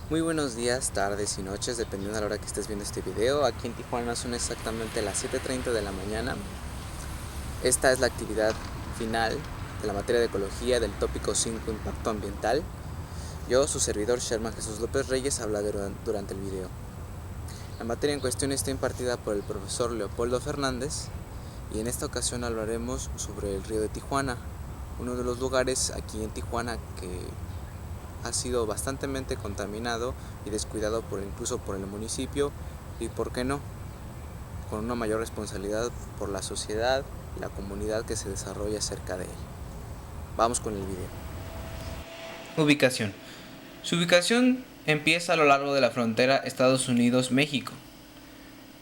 Muy buenos días, tardes y noches, dependiendo de la hora que estés viendo este video. Aquí en Tijuana son exactamente las 7:30 de la mañana. Esta es la actividad final de la materia de ecología del tópico 5, impacto ambiental. Yo, su servidor Sherman Jesús López Reyes, hablaré durante el video. La materia en cuestión está impartida por el profesor Leopoldo Fernández y en esta ocasión hablaremos sobre el río de Tijuana, uno de los lugares aquí en Tijuana que ha sido bastante contaminado y descuidado incluso por el municipio y, por qué no, con una mayor responsabilidad por la sociedad y la comunidad que se desarrolla cerca de él. Vamos con el video. Ubicación. Su ubicación empieza a lo largo de la frontera Estados Unidos-México,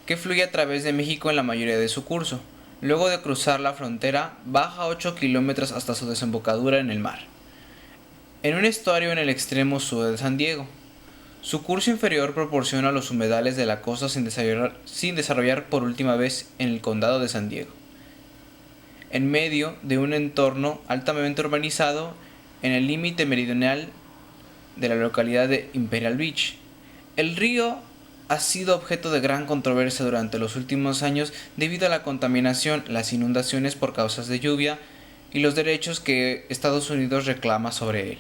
que fluye a través de México en la mayoría de su curso. Luego de cruzar la frontera, baja 8 kilómetros hasta su desembocadura en el mar, en un estuario en el extremo sur de San Diego. Su curso inferior proporciona los humedales de la costa sin desarrollar por última vez en el condado de San Diego, en medio de un entorno altamente urbanizado en el límite meridional de la localidad de Imperial Beach. El río ha sido objeto de gran controversia durante los últimos años debido a la contaminación, las inundaciones por causas de lluvia y los derechos que Estados Unidos reclama sobre él.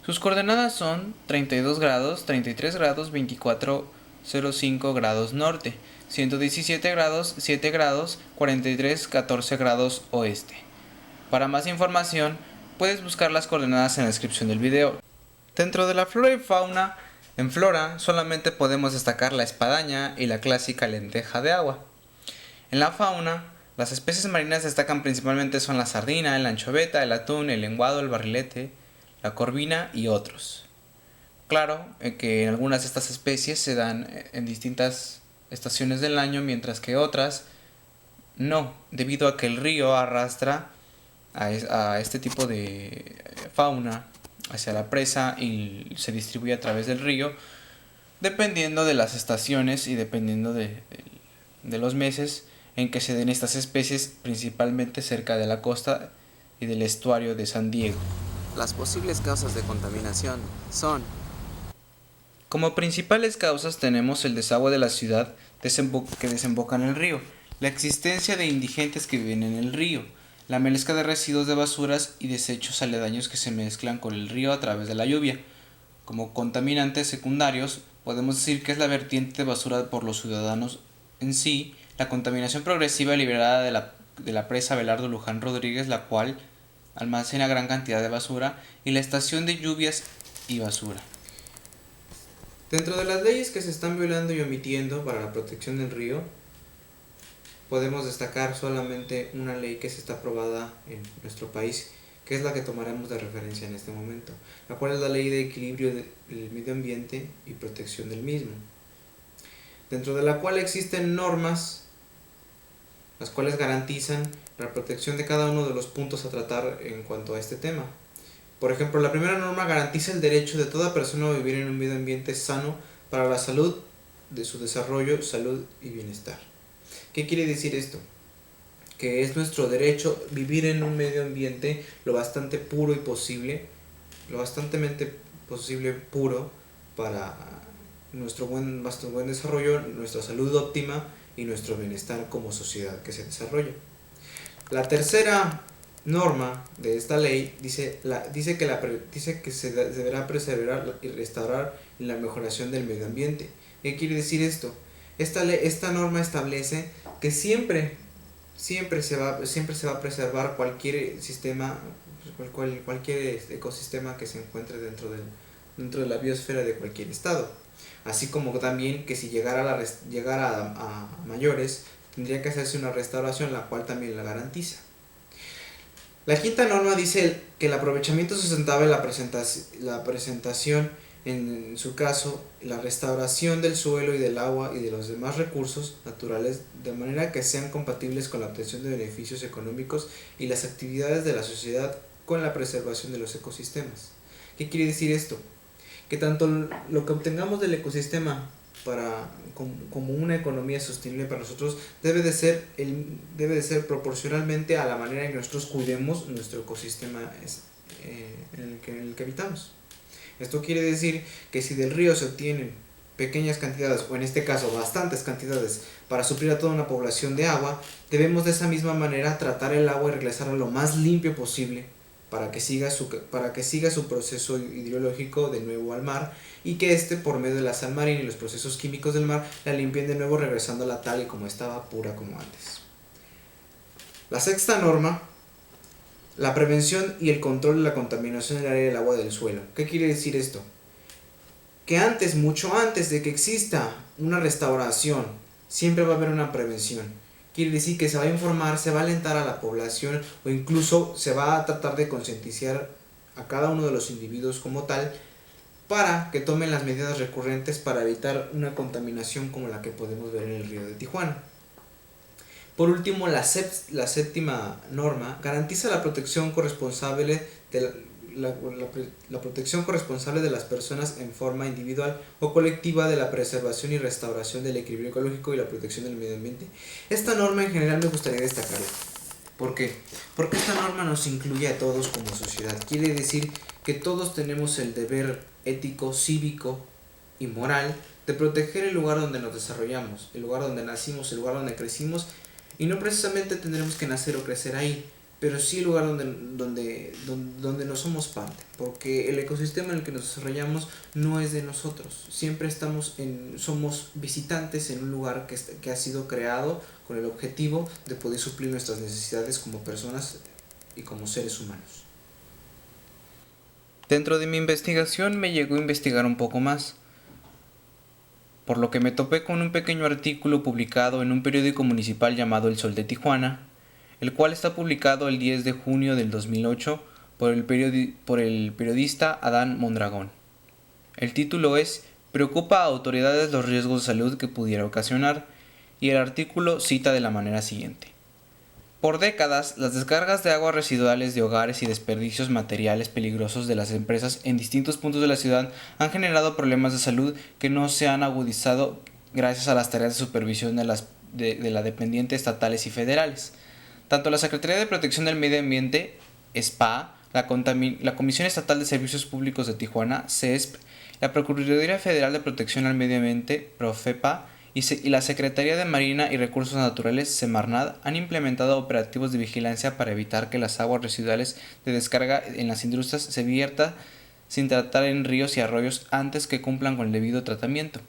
Sus coordenadas son 32 grados, 33 grados, 24,05 grados norte, 117 grados, 7 grados, 43, 14 grados oeste. Para más información, puedes buscar las coordenadas en la descripción del video. Dentro de la flora y fauna, en flora solamente podemos destacar la espadaña y la clásica lenteja de agua. En la fauna, las especies marinas destacan principalmente son la sardina, la anchoveta, el atún, el lenguado, el barrilete, la corvina y otros. Claro que en algunas de estas especies se dan en distintas estaciones del año, mientras que otras no, debido a que el río arrastra a este tipo de fauna hacia la presa y se distribuye a través del río, dependiendo de las estaciones y dependiendo de los meses en que se den estas especies, principalmente cerca de la costa y del estuario de San Diego. Las posibles causas de contaminación son: como principales causas tenemos el desagüe de la ciudad que desemboca en el río, la existencia de indigentes que viven en el río, la mezcla de residuos de basuras y desechos aledaños que se mezclan con el río a través de la lluvia. Como contaminantes secundarios, podemos decir que es la vertiente de basura por los ciudadanos en sí, la contaminación progresiva liberada de la presa Abelardo Luján Rodríguez, la cual almacena gran cantidad de basura, y la estación de lluvias y basura. Dentro de las leyes que se están violando y omitiendo para la protección del río, podemos destacar solamente una ley que se está aprobada en nuestro país, que es la que tomaremos de referencia en este momento, la cual es la Ley de Equilibrio del Medio Ambiente y Protección del mismo, dentro de la cual existen normas las cuales garantizan la protección de cada uno de los puntos a tratar en cuanto a este tema. Por ejemplo, la primera norma garantiza el derecho de toda persona a vivir en un medio ambiente sano para la salud de su desarrollo, salud y bienestar. ¿Qué quiere decir esto? Que es nuestro derecho vivir en un medio ambiente lo bastante puro y posible, lo bastantemente posible puro para nuestro buen desarrollo, nuestra salud óptima y nuestro bienestar como sociedad que se desarrolla. La tercera norma de esta ley dice que se deberá preservar y restaurar la mejoración del medio ambiente. ¿Qué quiere decir esto? Esta norma establece que siempre se va a preservar cualquier sistema, cualquier ecosistema que se encuentre dentro de la biosfera de cualquier estado, así como también que si llegara a mayores tendría que hacerse una restauración, la cual también la garantiza. La quinta norma dice que el aprovechamiento sustentable, la presentación, en su caso, la restauración del suelo y del agua y de los demás recursos naturales de manera que sean compatibles con la obtención de beneficios económicos y las actividades de la sociedad con la preservación de los ecosistemas. ¿Qué quiere decir esto? Que tanto lo que obtengamos del ecosistema como una economía sostenible para nosotros debe de ser proporcionalmente a la manera en que nosotros cuidemos nuestro ecosistema en el que habitamos. Esto quiere decir que si del río se obtienen pequeñas cantidades, o en este caso bastantes cantidades, para suplir a toda una población de agua, debemos de esa misma manera tratar el agua y regresarla lo más limpio posible para que siga su proceso hidrológico de nuevo al mar, y que éste, por medio de la sal marina y los procesos químicos del mar, la limpien de nuevo, regresándola tal y como estaba, pura como antes. La sexta norma: la prevención y el control de la contaminación del aire, del agua y del suelo. ¿Qué quiere decir esto? Que antes, mucho antes de que exista una restauración, siempre va a haber una prevención. Quiere decir que se va a informar, se va a alentar a la población, o incluso se va a tratar de concientizar a cada uno de los individuos como tal, para que tomen las medidas recurrentes para evitar una contaminación como la que podemos ver en el río de Tijuana. Por último, la séptima norma garantiza la protección corresponsable de la protección corresponsable de las personas en forma individual o colectiva, de la preservación y restauración del equilibrio ecológico y la protección del medio ambiente. Esta norma en general me gustaría destacarla. ¿Por qué? Porque esta norma nos incluye a todos como sociedad. Quiere decir que todos tenemos el deber ético, cívico y moral de proteger el lugar donde nos desarrollamos, el lugar donde nacimos, el lugar donde crecimos, y no precisamente tendremos que nacer o crecer ahí, pero sí el lugar donde no somos parte, porque el ecosistema en el que nos desarrollamos no es de nosotros. Siempre somos visitantes en un lugar que ha sido creado con el objetivo de poder suplir nuestras necesidades como personas y como seres humanos. Dentro de mi investigación me llegó a investigar un poco más, por lo que me topé con un pequeño artículo publicado en un periódico municipal llamado El Sol de Tijuana, el cual está publicado el 10 de junio del 2008 por el periodista Adán Mondragón. El título es "Preocupa a autoridades los riesgos de salud que pudiera ocasionar", y el artículo cita de la manera siguiente: por décadas, las descargas de aguas residuales de hogares y desperdicios materiales peligrosos de las empresas en distintos puntos de la ciudad han generado problemas de salud que no se han agudizado gracias a las tareas de supervisión de la dependiente estatales y federales. Tanto la Secretaría de Protección del Medio Ambiente, SPA, la Comisión Estatal de Servicios Públicos de Tijuana, CESP, la Procuraduría Federal de Protección al Medio Ambiente, PROFEPA, y la Secretaría de Marina y Recursos Naturales, Semarnat, han implementado operativos de vigilancia para evitar que las aguas residuales de descarga en las industrias se viertan sin tratar en ríos y arroyos antes que cumplan con el debido tratamiento.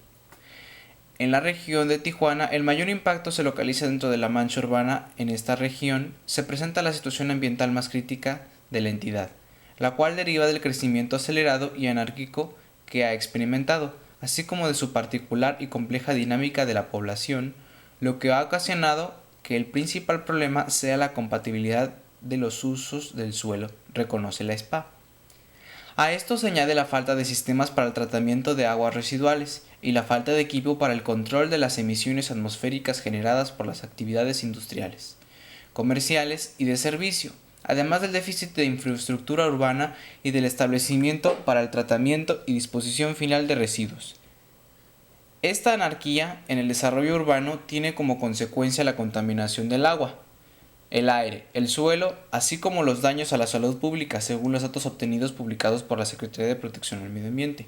En la región de Tijuana, el mayor impacto se localiza dentro de la mancha urbana. En esta región se presenta la situación ambiental más crítica de la entidad, la cual deriva del crecimiento acelerado y anárquico que ha experimentado, así como de su particular y compleja dinámica de la población, lo que ha ocasionado que el principal problema sea la compatibilidad de los usos del suelo, reconoce la SPA. A esto se añade la falta de sistemas para el tratamiento de aguas residuales y la falta de equipo para el control de las emisiones atmosféricas generadas por las actividades industriales, comerciales y de servicio, además del déficit de infraestructura urbana y del establecimiento para el tratamiento y disposición final de residuos. Esta anarquía en el desarrollo urbano tiene como consecuencia la contaminación del agua, el aire, el suelo, así como los daños a la salud pública, según los datos obtenidos publicados por la Secretaría de Protección al Medio Ambiente.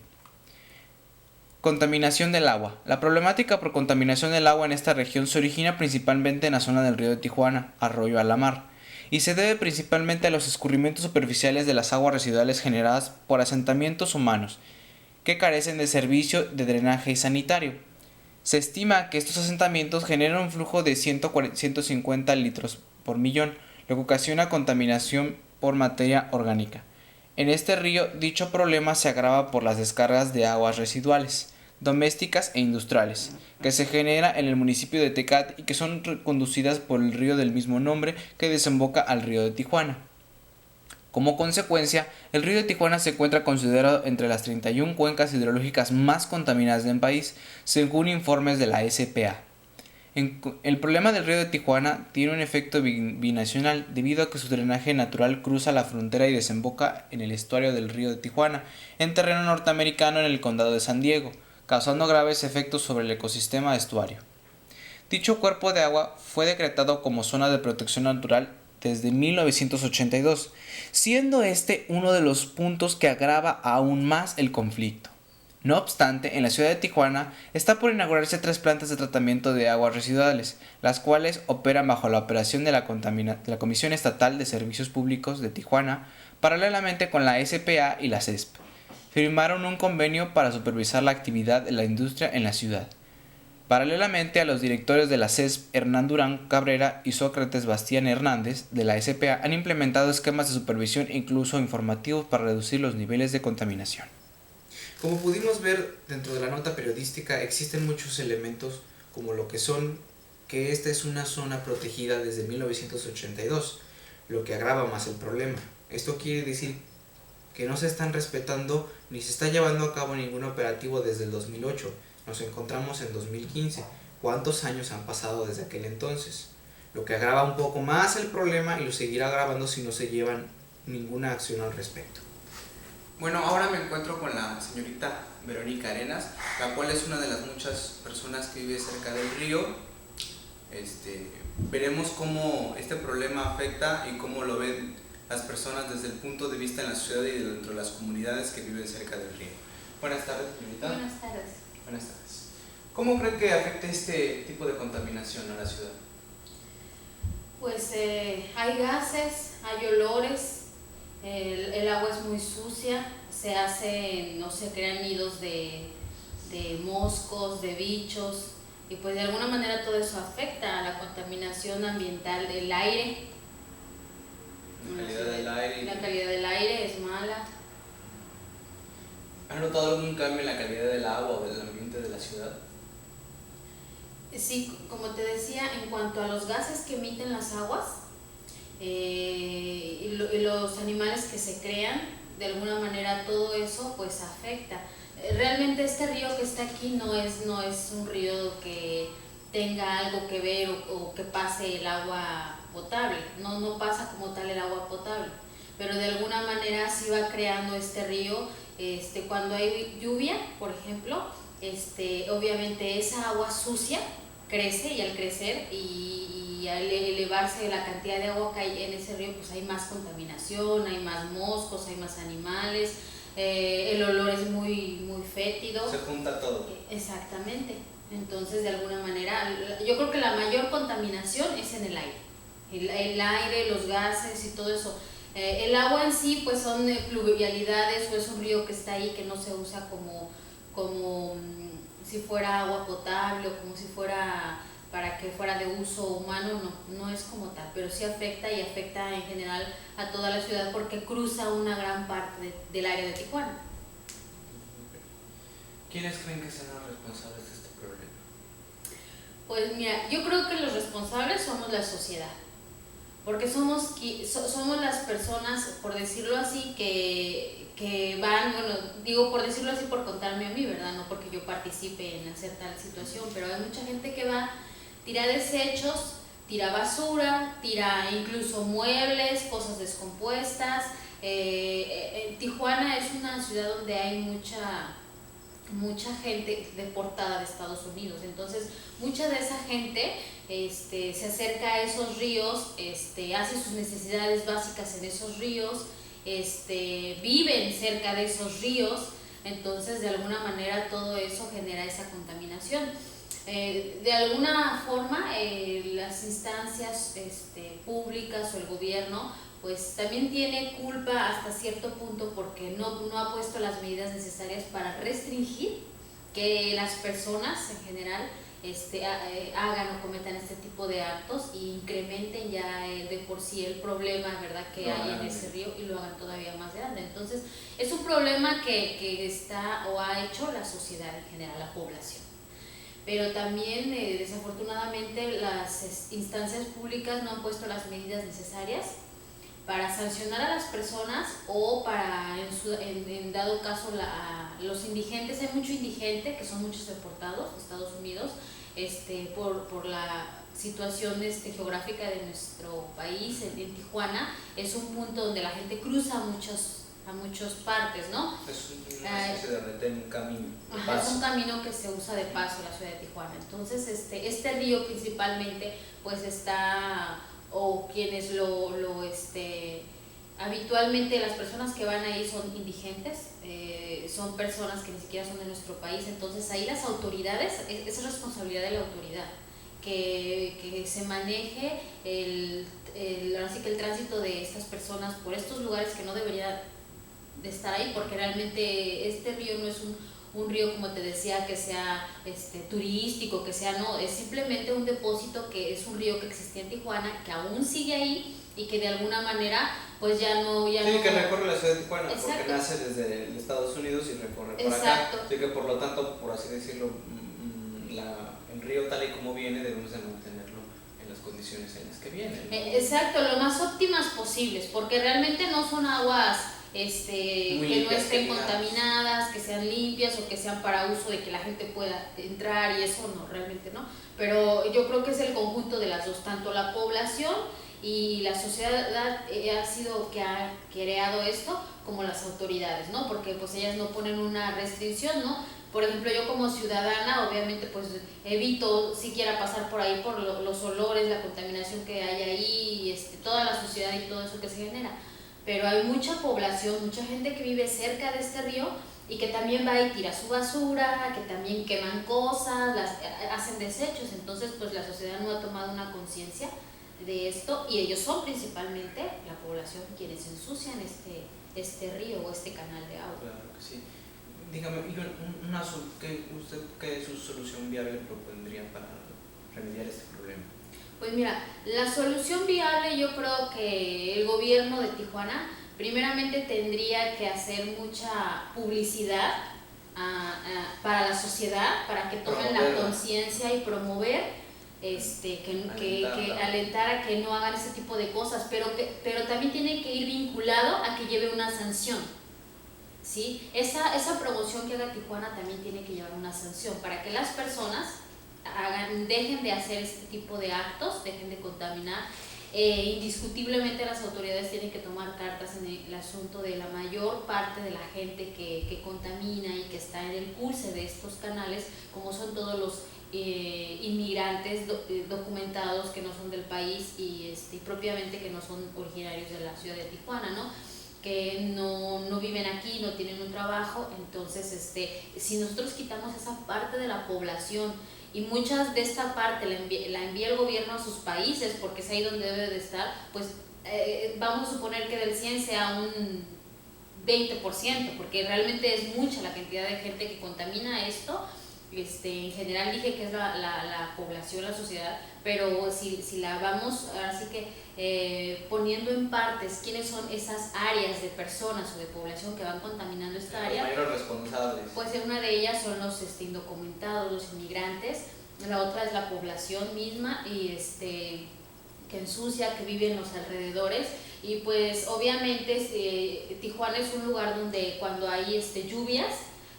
Contaminación del agua. La problemática por contaminación del agua en esta región se origina principalmente en la zona del río de Tijuana, arroyo a la mar, y se debe principalmente a los escurrimientos superficiales de las aguas residuales generadas por asentamientos humanos, que carecen de servicio de drenaje sanitario. Se estima que estos asentamientos generan un flujo de 150 litros por millón, lo que ocasiona contaminación por materia orgánica. En este río, dicho problema se agrava por las descargas de aguas residuales, domésticas e industriales, que se genera en el municipio de Tecate y que son conducidas por el río del mismo nombre que desemboca al río de Tijuana. Como consecuencia, el río de Tijuana se encuentra considerado entre las 31 cuencas hidrológicas más contaminadas del país, según informes de la SPA. El problema del río de Tijuana tiene un efecto binacional debido a que su drenaje natural cruza la frontera y desemboca en el estuario del río de Tijuana, en terreno norteamericano en el condado de San Diego, causando graves efectos sobre el ecosistema estuario. Dicho cuerpo de agua fue decretado como zona de protección natural desde 1982, siendo este uno de los puntos que agrava aún más el conflicto. No obstante, en la ciudad de Tijuana está por inaugurarse 3 plantas de tratamiento de aguas residuales, las cuales operan bajo la operación de la Comisión Estatal de Servicios Públicos de Tijuana, paralelamente con la SPA y la CESP. Firmaron un convenio para supervisar la actividad de la industria en la ciudad. Paralelamente a los directores de la CESP, Hernán Durán Cabrera y Sócrates Bastián Hernández, de la SPA, han implementado esquemas de supervisión e incluso informativos para reducir los niveles de contaminación. Como pudimos ver dentro de la nota periodística, existen muchos elementos como lo que son que esta es una zona protegida desde 1982, lo que agrava más el problema. Esto quiere decir que no se están respetando ni se está llevando a cabo ningún operativo desde el 2008. Nos encontramos en 2015. ¿Cuántos años han pasado desde aquel entonces? Lo que agrava un poco más el problema y lo seguirá agravando si no se llevan ninguna acción al respecto. Bueno, ahora me encuentro con la señorita Verónica Arenas, la cual es una de las muchas personas que vive cerca del río. Veremos cómo este problema afecta y cómo lo ven las personas desde el punto de vista en la ciudad y dentro de las comunidades que viven cerca del río. Buenas tardes, señorita. Buenas tardes. Buenas tardes. ¿Cómo cree que afecta este tipo de contaminación a la ciudad? Pues hay gases, hay olores, el agua es muy sucia, se crean nidos de moscos, de bichos, y pues de alguna manera todo eso afecta a la contaminación ambiental del aire. La calidad del aire. La calidad del aire es mala. ¿Han notado algún cambio en la calidad del agua o del ambiente de la ciudad? Sí, como te decía, en cuanto a los gases que emiten las aguas y los animales que se crean, de alguna manera todo eso pues afecta. Realmente este río que está aquí no es un río que tenga algo que ver o que pase el agua potable, no pasa como tal el agua potable, pero de alguna manera sí va creando este río. Cuando hay lluvia, por ejemplo, obviamente esa agua sucia crece, y al crecer y al elevarse la cantidad de agua que hay en ese río, pues hay más contaminación, hay más moscos, hay más animales, el olor es muy, muy fétido. Se junta todo. Exactamente. Entonces, de alguna manera, yo creo que la mayor contaminación es en el aire. El aire, los gases y todo eso. El agua en sí pues son pluvialidades, o es un río que está ahí que no se usa como si fuera agua potable o como si fuera para que fuera de uso humano, no es como tal, pero sí afecta, y afecta en general a toda la ciudad porque cruza una gran parte del área de Tijuana. ¿Quiénes creen que sean los responsables de este problema? Pues mira, yo creo que los responsables somos la sociedad, porque somos las personas, por decirlo así, que van, bueno, digo por decirlo así por contarme a mí, ¿verdad? No porque yo participe en hacer tal situación, pero hay mucha gente que va, tira desechos, tira basura, tira incluso muebles, cosas descompuestas. Tijuana es una ciudad donde hay mucha gente deportada de Estados Unidos, entonces mucha de esa gente se acerca a esos ríos, hace sus necesidades básicas en esos ríos, viven cerca de esos ríos, entonces de alguna manera todo eso genera esa contaminación. De alguna forma las instancias públicas o el gobierno pues también tiene culpa hasta cierto punto, porque no ha puesto las medidas necesarias para restringir que las personas en general hagan o cometan este tipo de actos y incrementen ya de por sí el problema, ¿verdad?, que hay en ese río, y lo hagan todavía más grande. Entonces es un problema que está o ha hecho la sociedad en general, la población. Pero también desafortunadamente las instancias públicas no han puesto las medidas necesarias para sancionar a las personas, o para, en dado caso, los indigentes. Hay mucho indigente, que son muchos deportados de Estados Unidos, por la situación geográfica de nuestro país. En Tijuana es un punto donde la gente cruza a muchas partes, ¿no? Es una especie de retén, un camino de paso. Es un camino que se usa de paso en la ciudad de Tijuana. Entonces este río principalmente pues está o quienes habitualmente las personas que van ahí son indigentes, son personas que ni siquiera son de nuestro país, entonces ahí las autoridades, es responsabilidad de la autoridad que se maneje ahora sí que el tránsito de estas personas por estos lugares que no debería de estar ahí, porque realmente este río no es un río, como te decía, que sea turístico, que sea, no, es simplemente un depósito, que es un río que existía en Tijuana, que aún sigue ahí y que de alguna manera pues ya no... Sí, que recorre la ciudad de Tijuana. Exacto. Porque nace desde Estados Unidos y recorre por Exacto. acá. Así que por lo tanto, por así decirlo, el río tal y como viene debemos de mantenerlo en las condiciones en las que viene, ¿no? Exacto, lo más óptimas posibles, porque realmente no son aguas que no estén contaminadas, que sean limpias o que sean para uso de que la gente pueda entrar, y eso no, realmente no. Pero yo creo que es el conjunto de las dos, tanto la población y la sociedad ha sido que ha creado esto, como las autoridades, ¿no? Porque pues ellas no ponen una restricción, ¿no? Por ejemplo, yo como ciudadana, obviamente, pues evito siquiera pasar por ahí por los olores, la contaminación que hay ahí, toda la suciedad y todo eso que se genera. Pero hay mucha población, mucha gente que vive cerca de este río y que también va y tira su basura, que también queman cosas, hacen desechos. Entonces, pues la sociedad no ha tomado una conciencia de esto, y ellos son principalmente la población quienes ensucian este río o este canal de agua. Claro que sí. Dígame, ¿qué su solución viable propondría para remediar este problema? Pues mira, la solución viable, yo creo que el gobierno de Tijuana primeramente tendría que hacer mucha publicidad para la sociedad, para que tomen la conciencia y promover que alentar a que no hagan ese tipo de cosas, pero también tiene que ir vinculado a que lleve una sanción, ¿sí? Esa promoción que haga Tijuana también tiene que llevar una sanción para que las personas dejen de hacer este tipo de actos, dejen de contaminar. Indiscutiblemente las autoridades tienen que tomar cartas en el asunto de la mayor parte de la gente que contamina y que está en el curso de estos canales, como son todos los inmigrantes documentados que no son del país y propiamente que no son originarios de la ciudad de Tijuana, ¿no? Que no viven aquí, no tienen un trabajo. Entonces si nosotros quitamos esa parte de la población, y muchas de esta parte la envía el gobierno a sus países, porque es ahí donde debe de estar, pues vamos a suponer que del 100 sea un 20%, porque realmente es mucha la cantidad de gente que contamina esto. En general dije que es la población, la sociedad, pero si la vamos, así que poniendo en partes quiénes son esas áreas de personas o de población que van contaminando esta área, los mayores responsables. Pues una de ellas son los indocumentados, los inmigrantes. La otra es la población misma y que ensucia, que vive en los alrededores. Y pues obviamente Tijuana es un lugar donde cuando hay lluvias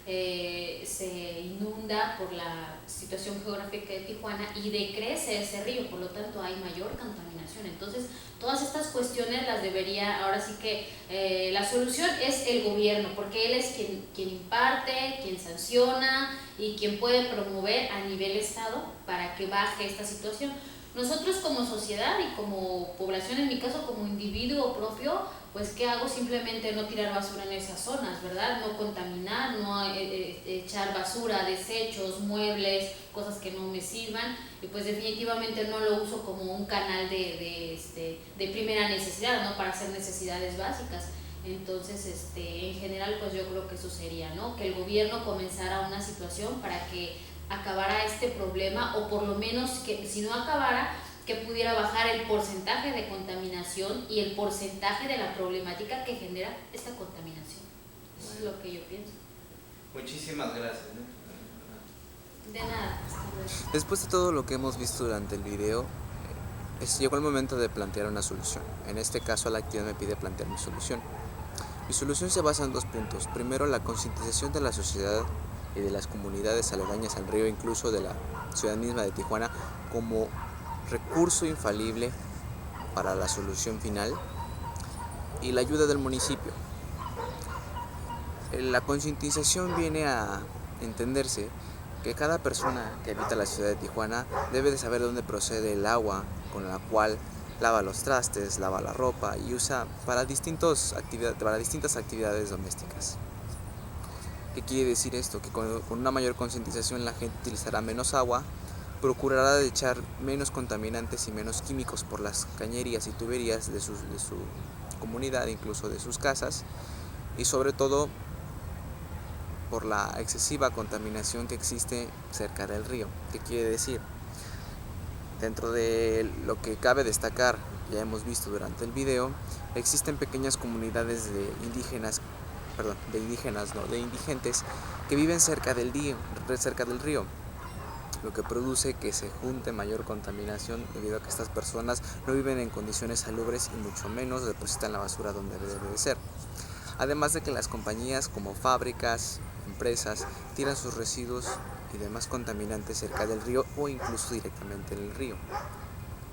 se inunda por la situación geográfica de Tijuana y decrece ese río, por lo tanto hay mayor contaminación. Entonces todas estas cuestiones las debería, ahora sí que la solución es el gobierno, porque él es quien imparte, quien sanciona y quien puede promover a nivel estado para que baje esta situación. Nosotros como sociedad y como población, en mi caso como individuo propio, pues ¿qué hago? Simplemente no tirar basura en esas zonas, ¿verdad? No contaminar, no echar basura, desechos, muebles, cosas que no me sirvan, y pues definitivamente no lo uso como un canal de primera necesidad, ¿no? Para hacer necesidades básicas. Entonces, en general, pues yo creo que eso sería, ¿no? Que el gobierno comenzara una situación para que acabara este problema, o por lo menos que si no acabara, que pudiera bajar el porcentaje de contaminación y el porcentaje de la problemática que genera esta contaminación. Eso es lo que yo pienso. Muchísimas gracias. De nada. Después de todo lo que hemos visto durante el video, llegó el momento de plantear una solución. En este caso, la actividad me pide plantear mi solución. Mi solución se basa en 2 puntos. Primero, la concientización de la sociedad y de las comunidades aledañas al río, incluso de la ciudad misma de Tijuana, como recurso infalible para la solución final, y la ayuda del municipio. La concientización viene a entenderse que cada persona que habita la ciudad de Tijuana debe de saber de dónde procede el agua con la cual lava los trastes, lava la ropa y usa para distintas actividades domésticas. ¿Qué quiere decir esto? Que con una mayor concientización la gente utilizará menos agua, procurará de echar menos contaminantes y menos químicos por las cañerías y tuberías de su comunidad, incluso de sus casas, y sobre todo por la excesiva contaminación que existe cerca del río. ¿Qué quiere decir? Dentro de lo que cabe destacar, ya hemos visto durante el video, existen pequeñas comunidades de indigentes que viven cerca del río, lo que produce que se junte mayor contaminación debido a que estas personas no viven en condiciones salubres y mucho menos depositan la basura donde debe de ser. Además de que las compañías como fábricas, empresas, tiran sus residuos y demás contaminantes cerca del río o incluso directamente en el río.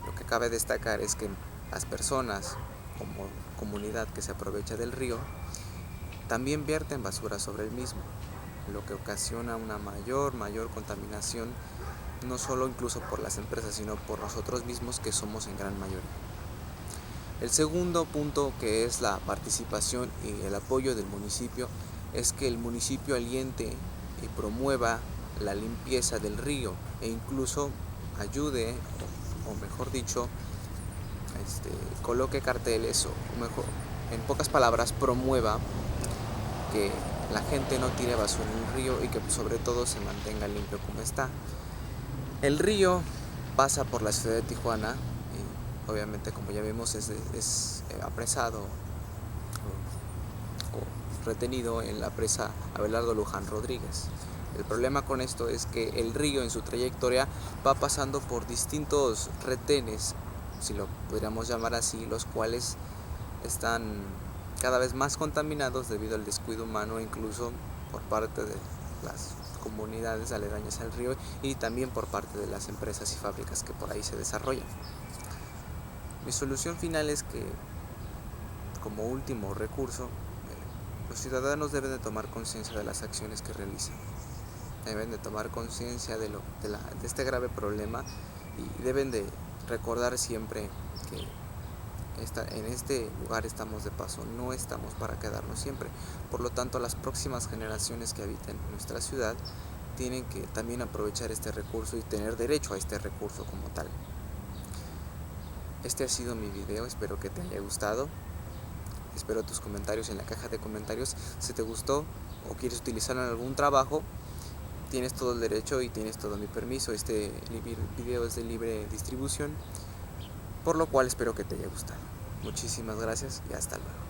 Lo que cabe destacar es que las personas como comunidad que se aprovecha del río también vierten basura sobre el mismo, lo que ocasiona una mayor contaminación, no solo incluso por las empresas, sino por nosotros mismos, que somos en gran mayoría. El segundo punto, que es la participación y el apoyo del municipio, es que el municipio aliente y promueva la limpieza del río e incluso ayude, o mejor dicho, coloque carteles, o mejor, en pocas palabras, promueva que la gente no tire basura en el río y que sobre todo se mantenga limpio como está. El río pasa por la ciudad de Tijuana y obviamente, como ya vimos, es apresado o retenido en la presa Abelardo Luján Rodríguez. El problema con esto es que el río en su trayectoria va pasando por distintos retenes, si lo podríamos llamar así, los cuales están cada vez más contaminados debido al descuido humano, incluso por parte de las comunidades aledañas al río y también por parte de las empresas y fábricas que por ahí se desarrollan. Mi solución final es que, como último recurso, los ciudadanos deben de tomar conciencia de las acciones que realizan. Deben de tomar conciencia de este grave problema y deben de recordar siempre que en este lugar estamos de paso, no estamos para quedarnos siempre. Por lo tanto, las próximas generaciones que habiten nuestra ciudad tienen que también aprovechar este recurso y tener derecho a este recurso como tal. Este ha sido mi video, espero que te haya gustado. Espero tus comentarios en la caja de comentarios. Si te gustó o quieres utilizarlo en algún trabajo, tienes todo el derecho y tienes todo mi permiso. Este video es de libre distribución, por lo cual espero que te haya gustado. Muchísimas gracias y hasta luego.